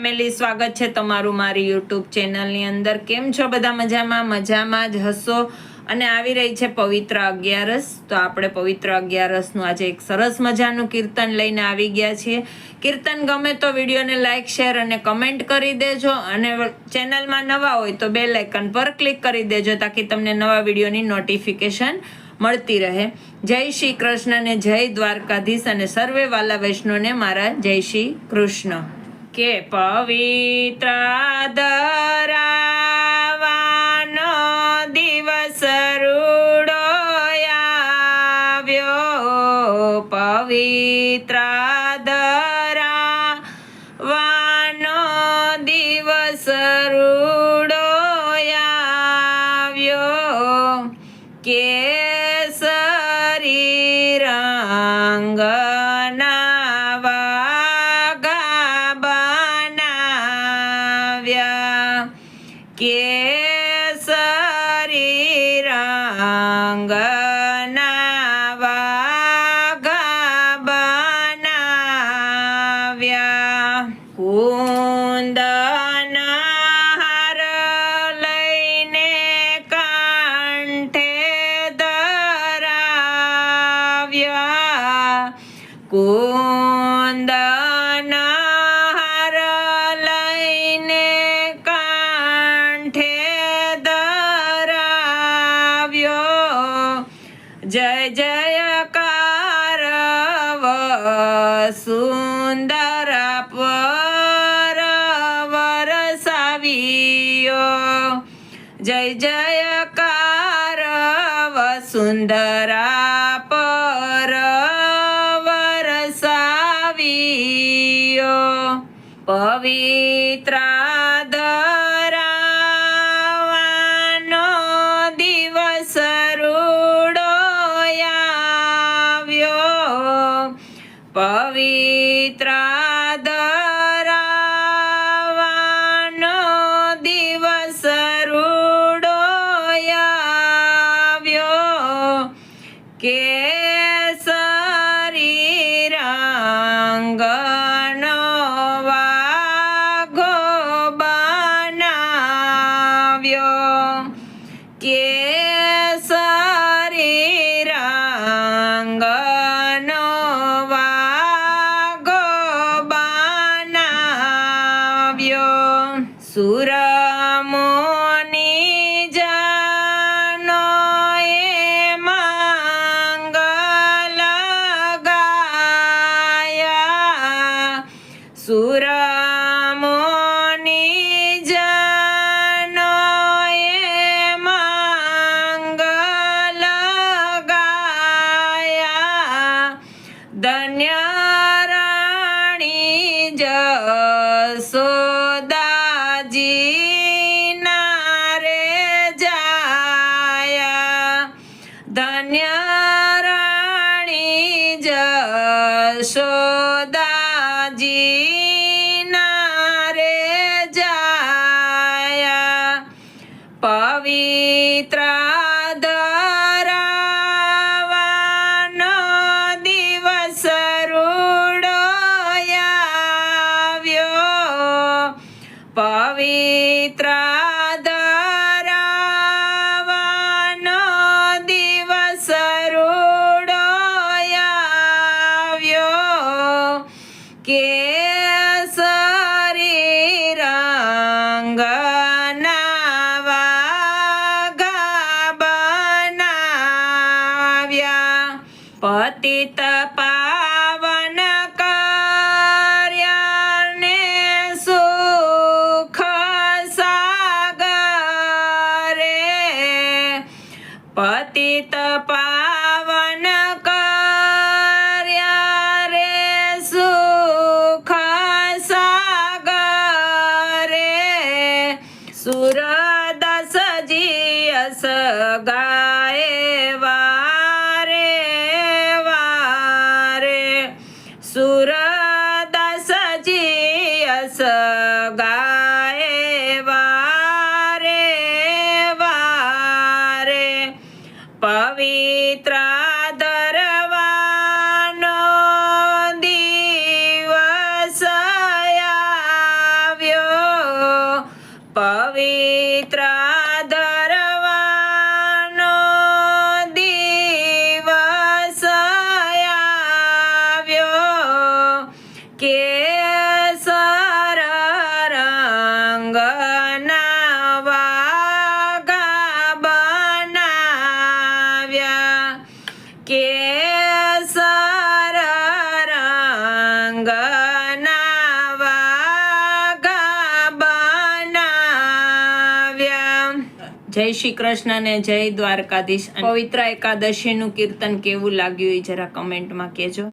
Family, સ્વાગત છે તમારું મારી યુટ્યુબ ચેનલની અંદર। કેમ છો બધા? મજામાં જ હશો। અને આવી રહી છે પવિત્ર 11 તો આપણે પવિત્ર 11નું આજે એક સરસ મજાનું કીર્તન લઈને આવી ગયા છીએ। કીર્તન ગમે તો વિડીયોને લાઈક, શેર અને કમેન્ટ કરી દેજો, અને ચેનલમાં નવા હોય તો બેલ આઇકન પર ક્લિક કરી દેજો તાકી તમને નવા વિડીયોની નોટિફિકેશન મળતી રહે। જય શ્રી કૃષ્ણ ને જય દ્વારકાધીશ, અને સર્વે વાલા વૈષ્ણવને મારા જય શ્રી કૃષ્ણ। કે પવિત્ર ધરાવાનો દિવસ રૂડો આવ્યો, પવિત્ર ધરાવાનો દિવસ રૂડો આવ્યો, કેસરી રંગના વાઘા બનાવ્યા, કેસરી રંગના વાઘા બનાવ્યા, કુંદના હાર લઈને કંઠે ધરાવ્યા, કુંદના હાર લઈને કંઠે ધરાવ્યો, જય જયકાર સુંદર પર વરસાવ્યો, જય જયકાર સુંદર પર વરસાવ્યો, પવિત્ર ધરાવાનો દિવસ રૂડો આવ્યો, પવિત્ર ધરાવાનો દિવસ રૂડો આવ્યો, કેસરી રંગનો વાઘો બનાવ્યો, કેસરી રંગનો વાઘો બનાવ્યો, સુરમુનિ જનોએ મંગલ ગાયા, સુરમુનિ જનોએ મંગલ ગાયા, ધન્ય રાણી જશોદાજીના રે જાયા, ધન્ય રાણી જશોદાજીના રે જાયા, પવિત્ર ધરાવાનો દિવસ રૂડો આવ્યો, પવિત્ર ધરાવાનો દિવસ રૂડો આવ્યો, કેસરી રંગના વાઘા બનાવ્યા, પતિત પાવન કર્યાને સુખ સાગરે, પતિત પાવન કર્યા રે સુખ સાગરે, સુરદાસજી અસ ગાય વારે વારે, સુરદાસજી અસ ગાય વારે વારે, પવિત્ર ધરવાનો દિવસ આવ્યો, જય શ્રી કૃષ્ણ ને જય દ્વારકાધીશ. પવિત્ર એકાદશીનું કીર્તન કેવું લાગ્યું એ જરા કમેન્ટમાં કહેજો.